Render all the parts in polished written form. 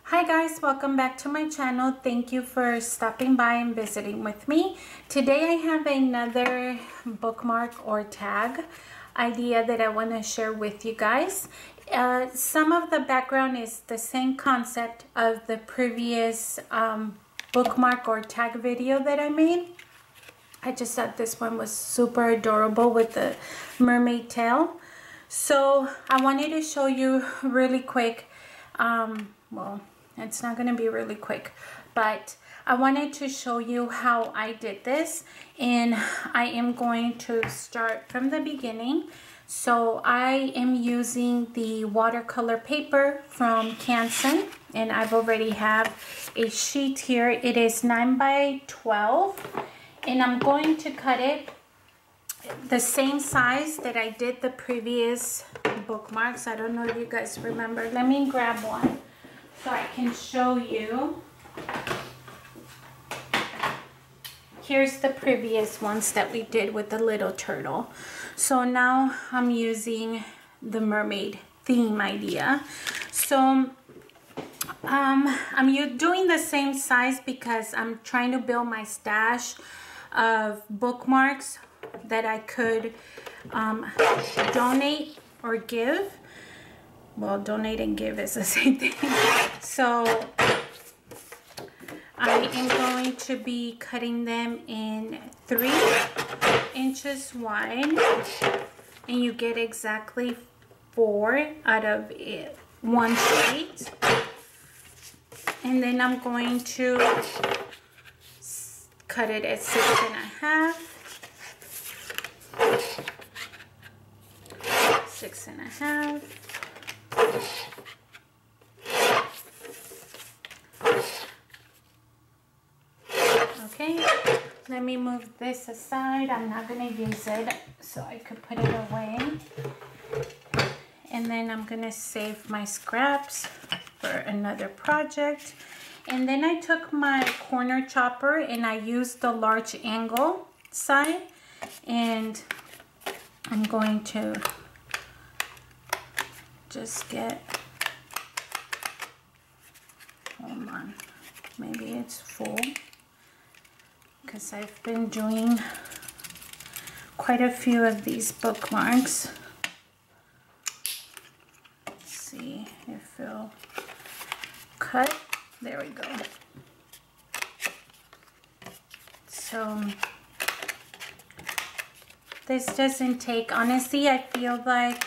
Hi guys, welcome back to my channel. Thank you for stopping by and visiting with me. Today I have another bookmark or tag idea that I want to share with you guys. Some of the background is the same concept of the previous bookmark or tag video that I made. I just thought this one was super adorable with the mermaid tail. So I wanted to show you really quick, well, it's not going to be really quick, but I wanted to show you how I did this, and I am going to start from the beginning. So I am using the watercolor paper from Canson, and I've already have a sheet here. It is 9 by 12, and I'm going to cut it the same size that I did the previous bookmarks. I don't know if you guys remember. Let me grab one so I can show you. Here's the previous ones that we did with the little turtle. So now I'm using the mermaid theme idea. So I'm doing the same size because I'm trying to build my stash of bookmarks that I could donate or give. Well, donate and give is the same thing. So I am going to be cutting them in 3 inches wide, and you get exactly 4 out of one sheet. And then I'm going to cut it at 6.5, 6.5. Okay, let me move this aside. I'm not going to use it, so I could put it away. And then I'm going to save my scraps for another project. And then I took my corner chopper and I used the large angle side, and I'm going to just get, hold on, maybe it's full, because I've been doing quite a few of these bookmarks. Let's see if it'll cut. There we go. So this doesn't take, honestly, I feel like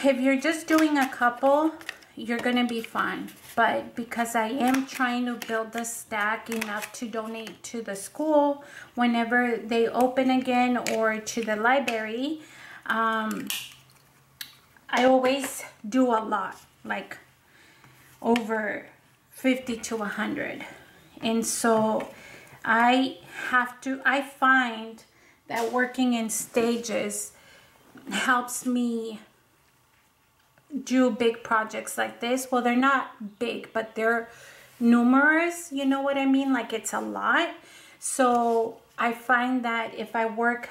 if you're just doing a couple, you're gonna be fine. But because I am trying to build the stack enough to donate to the school whenever they open again, or to the library, I always do a lot, like over 50 to 100. And so I find that working in stages helps me do big projects like this. Well, they're not big, but they're numerous, you know what I mean? Like, it's a lot. So I find that if I work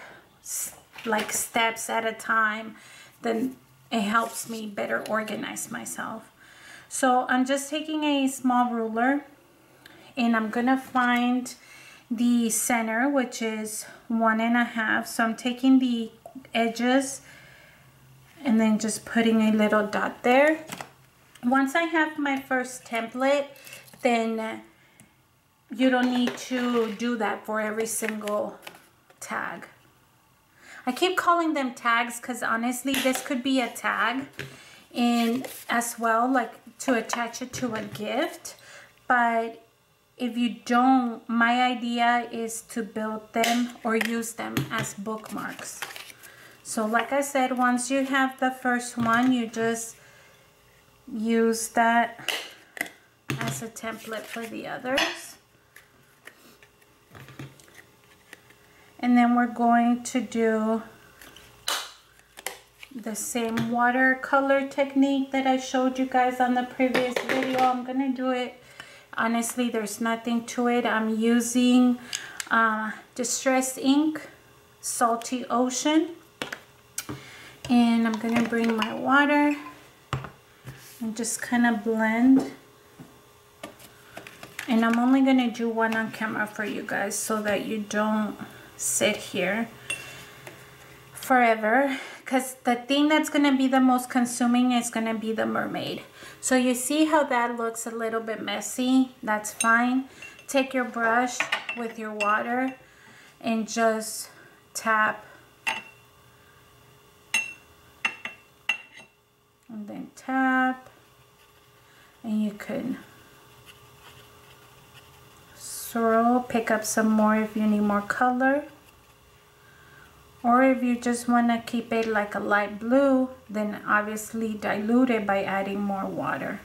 like steps at a time, then it helps me better organize myself. So I'm just taking a small ruler, and I'm gonna find the center, which is 1.5. So I'm taking the edges and then just putting a little dot there. Once I have my first template, then you don't need to do that for every single tag. I keep calling them tags because honestly this could be a tag, and as well, like to attach it to a gift. But if you don't, my idea is to build them or use them as bookmarks. So like I said, once you have the first one, you just use that as a template for the others. And then we're going to do the same watercolor technique that I showed you guys on the previous video. I'm gonna do it, honestly, there's nothing to it. I'm using Distress ink, Salty Ocean. And I'm gonna bring my water and just kind of blend And I'm only gonna do one on camera for you guys so that you don't sit here forever, because the thing that's gonna be the most consuming is gonna be the mermaid. So you see how that looks a little bit messy? That's fine. Take your brush with your water and just tap, and then tap, and you could swirl, pick up some more if you need more color, or if you just want to keep it like a light blue, then obviously dilute it by adding more water.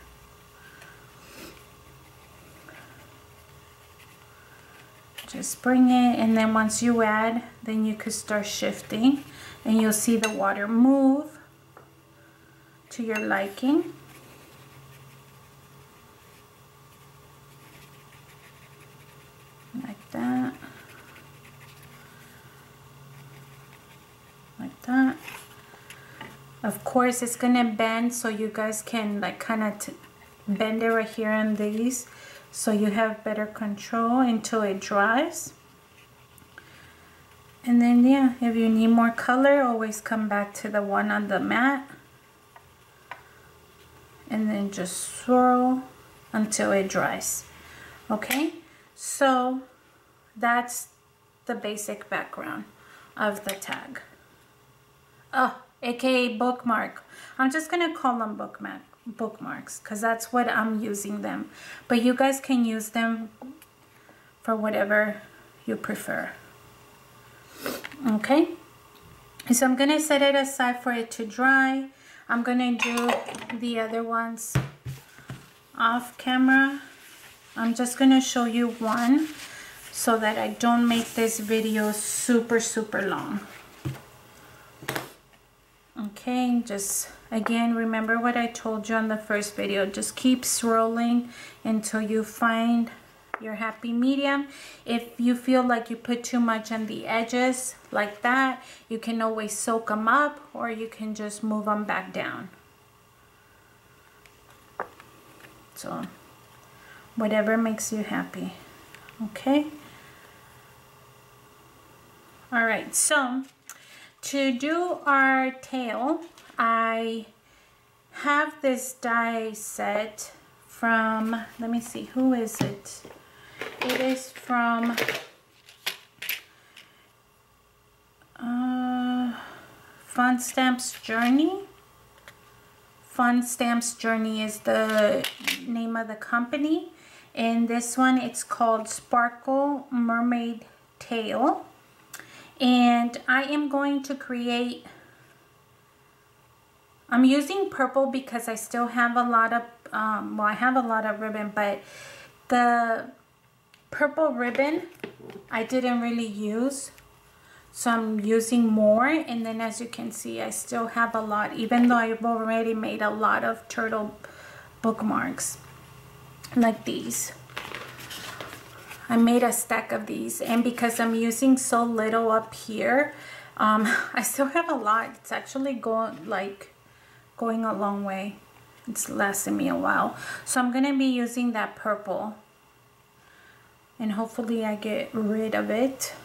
Just bring it, and then once you add, then you could start shifting, and you'll see the water move to your liking. Like that. Like that. Of course, it's gonna bend, so you guys can like kind of bend it right here on these, so you have better control until it dries. And then yeah, if you need more color, always come back to the one on the mat, and then just swirl until it dries. Okay, so that's the basic background of the tag. Oh, aka bookmark. I'm just gonna call them bookmarks because that's what I'm using them, but you guys can use them for whatever you prefer. Okay, so I'm gonna set it aside for it to dry. I'm gonna do the other ones off camera. I'm just gonna show you one so that I don't make this video super long. Okay, just again, remember what I told you on the first video. Just keep swirling until you find your happy medium. If you feel like you put too much on the edges like that, you can always soak them up, or you can just move them back down. So whatever makes you happy. Okay, all right, so to do our tail, I have this die set from, let me see, who is it? It is from Fun Stamps Journey. Fun Stamps Journey is the name of the company, and this one, it's called Sparkle Mermaid Tail. And I am going to create, I'm using purple because I still have a lot of well, I have a lot of ribbon, but the purple ribbon I didn't really use, so I'm using more. And then as you can see, I still have a lot, even though I've already made a lot of turtle bookmarks like these. I made a stack of these, and because I'm using so little up here, I still have a lot. It's actually going a long way. It's lasting me a while. So I'm gonna be using that purple, and hopefully I get rid of it.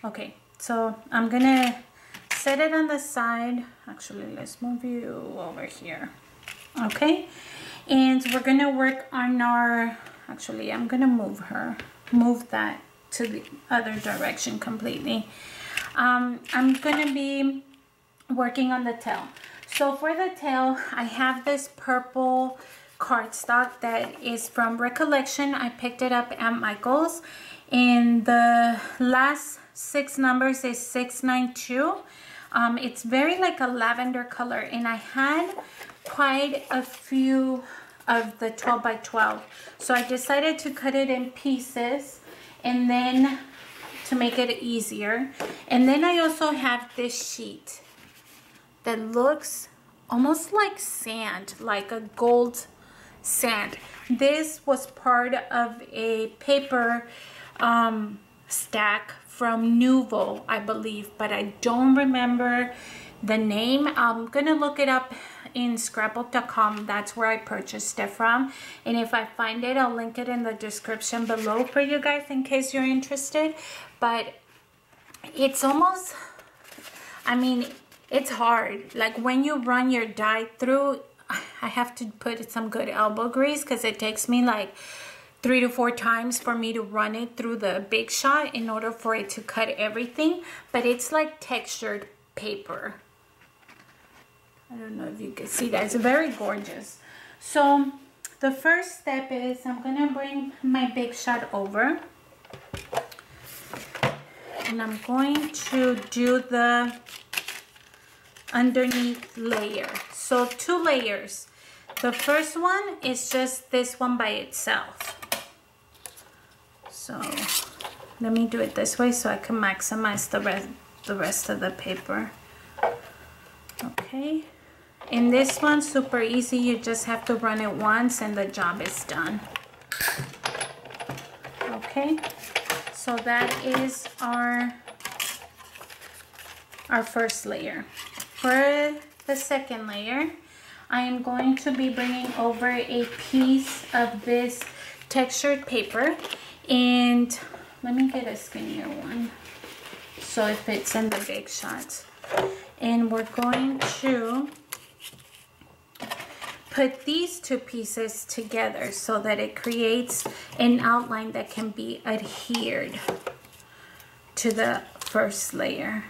Okay, so I'm gonna set it on the side. Actually, let's move you over here. Okay, and we're gonna work on our, actually I'm gonna move that to the other direction completely. I'm gonna be working on the tail. So for the tail, I have this purple cardstock that is from Recollection. I picked it up at Michael's, and the last 6 numbers is 692. It's very like a lavender color, and I had quite a few of the 12 by 12, so I decided to cut it in pieces, and then to make it easier. And then I also have this sheet that looks almost like sand, like a gold sand. This was part of a paper stack from Nouveau, I believe, but I don't remember the name. I'm gonna look it up in scrapbook.com. That's where I purchased it from. And if I find it, I'll link it in the description below for you guys in case you're interested. But it's almost, I mean, it's hard. Like when you run your dye through, I have to put some good elbow grease because it takes me like 3 to 4 times for me to run it through the Big Shot in order for it to cut everything. But it's like textured paper. I don't know if you can see that. It's very gorgeous. So the first step is I'm gonna bring my Big Shot over. And I'm going to do the underneath layer. So 2 layers. The first one is just this one by itself. So let me do it this way so I can maximize the rest of the paper. Okay. In this one, super easy. You just have to run it once and the job is done. Okay. So that is our first layer. For the second layer, I am going to be bringing over a piece of this textured paper, and let me get a skinnier one so it fits in the Big Shots. And we're going to put these 2 pieces together so that it creates an outline that can be adhered to the first layer.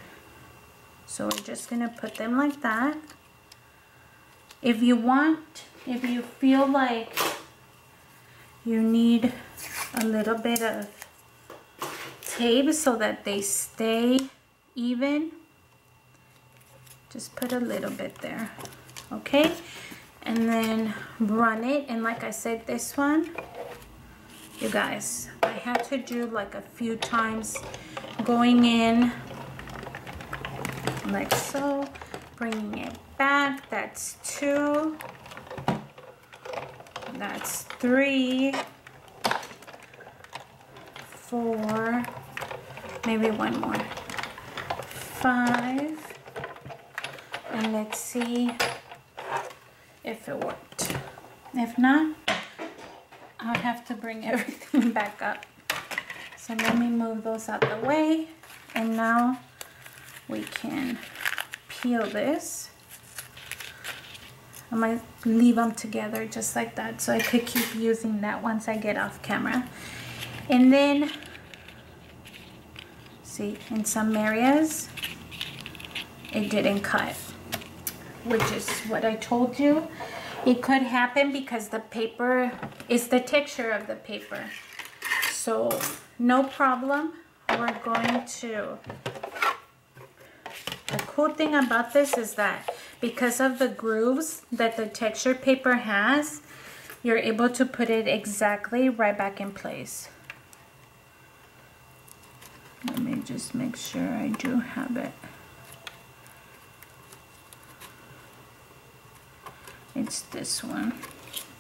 So we're just gonna put them like that. If you feel like you need a little bit of tape so that they stay even, just put a little bit there, okay? And then run it. And like I said, this one, you guys, I had to do like a few times going in like so, bringing it back. That's 2, that's 3, 4, maybe one more, 5, and let's see if it worked. If not, I'll have to bring everything back up. So let me move those out the way, and now we can peel this. I might leave them together just like that so I could keep using that once I get off camera. And then, see, in some areas it didn't cut, which is what I told you. It could happen because the paper is the texture of the paper. So no problem. We're going to, the cool thing about this is that because of the grooves that the texture paper has, you're able to put it exactly right back in place. Let me just make sure I do have it. It's this one.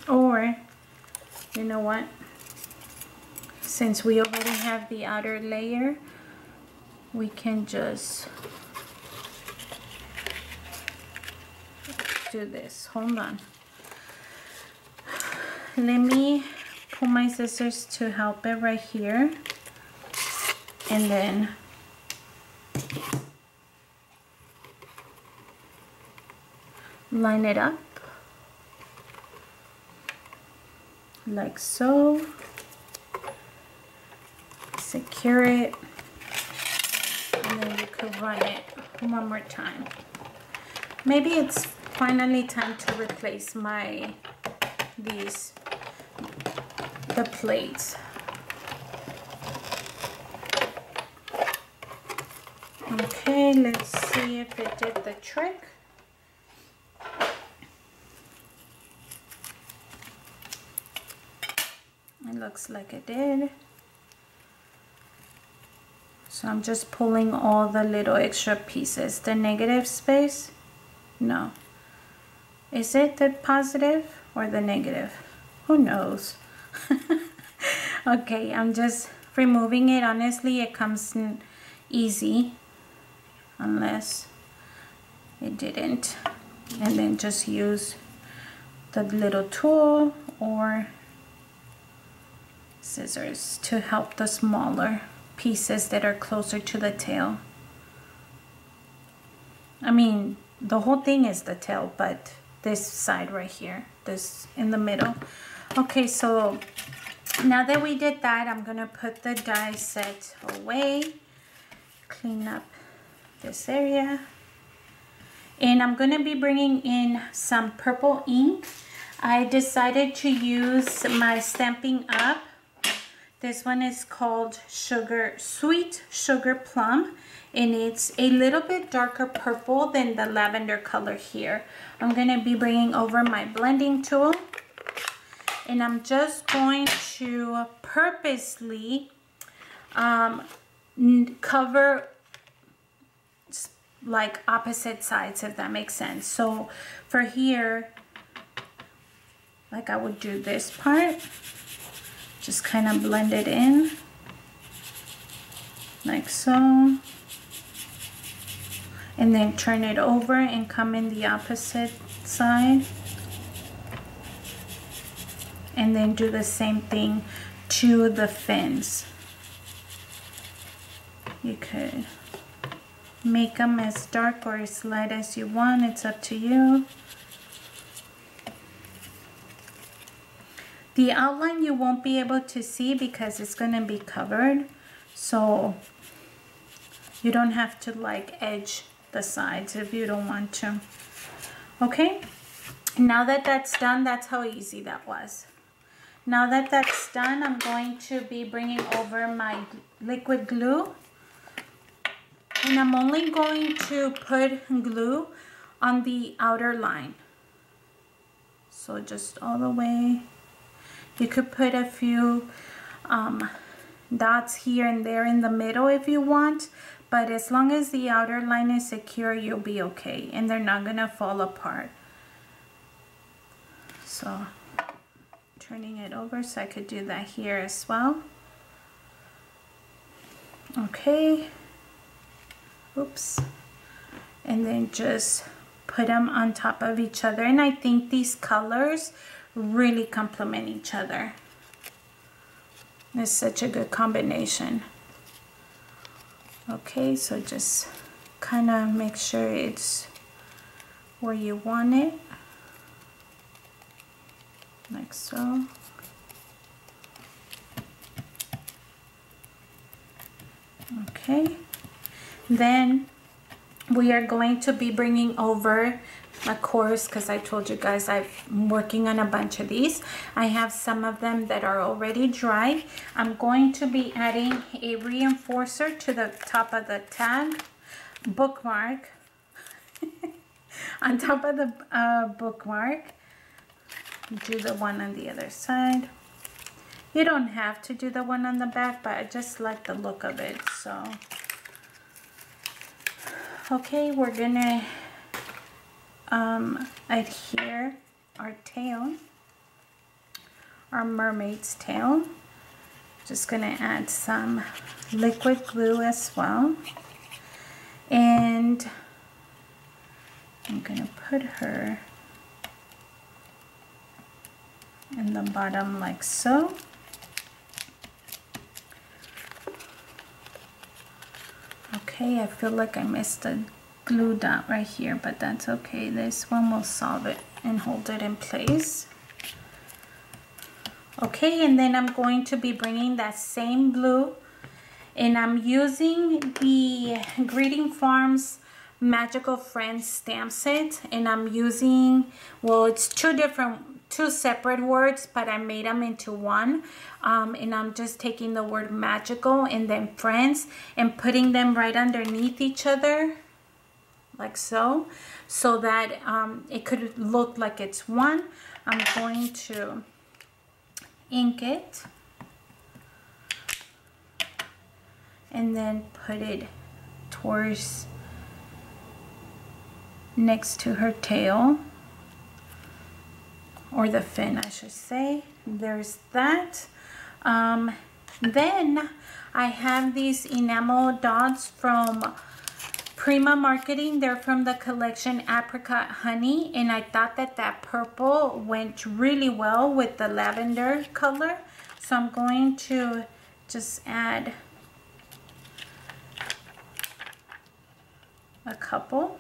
Or, you know what? Since we already have the outer layer, we can just do this. Hold on. Let me pull my scissors to help it right here. And then line it up like so. Secure it, and then you could run it one more time. Maybe it's finally time to replace the plates. Okay, let's see if it did the trick. It looks like it did. So I'm just pulling all the little extra pieces. The negative space? No. Is it the positive or the negative? Who knows? Okay, I'm just removing it. Honestly, it comes easy unless it didn't. and then just use the little tool or scissors to help the smaller pieces that are closer to the tail. I mean, the whole thing is the tail, but this side right here, this in the middle. Okay, so now that we did that, I'm gonna put the die set away, clean up this area, and I'm gonna be bringing in some purple ink. I decided to use my Stampin' Up. This one is called Sweet Sugar Plum, and it's a little bit darker purple than the lavender color here. I'm gonna be bringing over my blending tool, and I'm just going to purposely cover like opposite sides, if that makes sense. So for here, like I would do this part, just kind of blend it in like so, and then turn it over and come in the opposite side, and then do the same thing to the fins. You could make them as dark or as light as you want, it's up to you. The outline you won't be able to see because it's going to be covered, so you don't have to like edge the sides if you don't want to. Okay, now that that's done, that's how easy that was. Now that that's done, I'm going to be bringing over my liquid glue, and I'm only going to put glue on the outer line. So just all the way. You could put a few dots here and there in the middle if you want, but as long as the outer line is secure, you'll be okay, and they're not gonna fall apart. So turning it over so I could do that here as well. Okay, oops, and then just put them on top of each other, and I think these colors really complement each other. It's such a good combination. Okay, so just kind of make sure it's where you want it, like so. Okay, then we are going to be bringing over, of course, because I told you guys I'm working on a bunch of these. I have some of them that are already dry. I'm going to be adding a reinforcer to the top of the tag, bookmark, on top of the bookmark. Do the one on the other side. You don't have to do the one on the back, but I just like the look of it, so. Okay, we're gonna adhere our tail, our mermaid's tail. Just gonna add some liquid glue as well, and I'm gonna put her in the bottom like so. Okay, I feel like I missed a glue dot right here, but that's okay. This one will solve it and hold it in place. Okay, and then I'm going to be bringing that same glue, and I'm using the Greeting Farms Magical Friends stamp set, and I'm using, well, it's two separate words, but I made them into one, and I'm just taking the word magical and then friends and putting them right underneath each other like so, so that it could look like it's one. I'm going to ink it and then put it towards next to her tail, or the fin I should say. There's that. Then I have these enamel dots from Prima Marketing. They're from the collection Apricot Honey, and I thought that that purple went really well with the lavender color. So I'm going to just add a couple.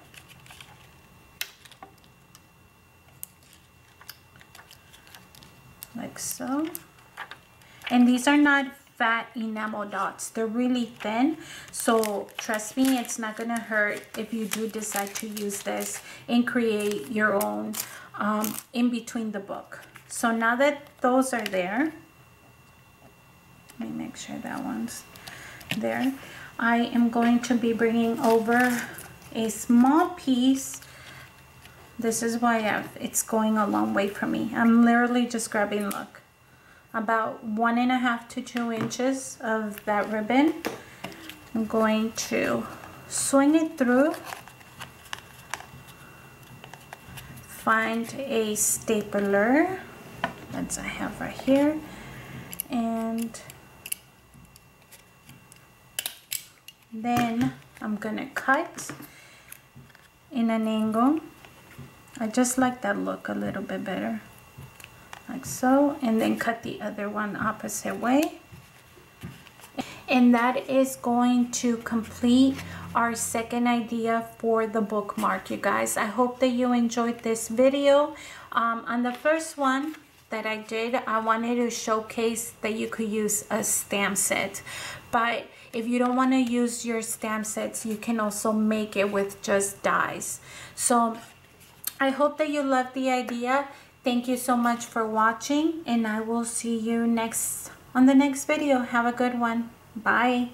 Like so. And these are not fat enamel dots. They're really thin. So trust me, it's not gonna hurt if you do decide to use this and create your own in between the book. So now that those are there, let me make sure that one's there. I am going to be bringing over a small piece. This is why it's going a long way for me. I'm literally just grabbing, look, about 1.5 to 2 inches of that ribbon. I'm going to swing it through, find a stapler that I have right here, and then I'm gonna cut in an angle. I just like that look a little bit better, like so, and then cut the other one opposite way. And that is going to complete our second idea for the bookmark, you guys. I hope that you enjoyed this video. On the first one that I did, I wanted to showcase that you could use a stamp set, but if you don't want to use your stamp sets, you can also make it with just dies. So I hope that you loved the idea. Thank you so much for watching, and I will see you on the next video. Have a good one. Bye.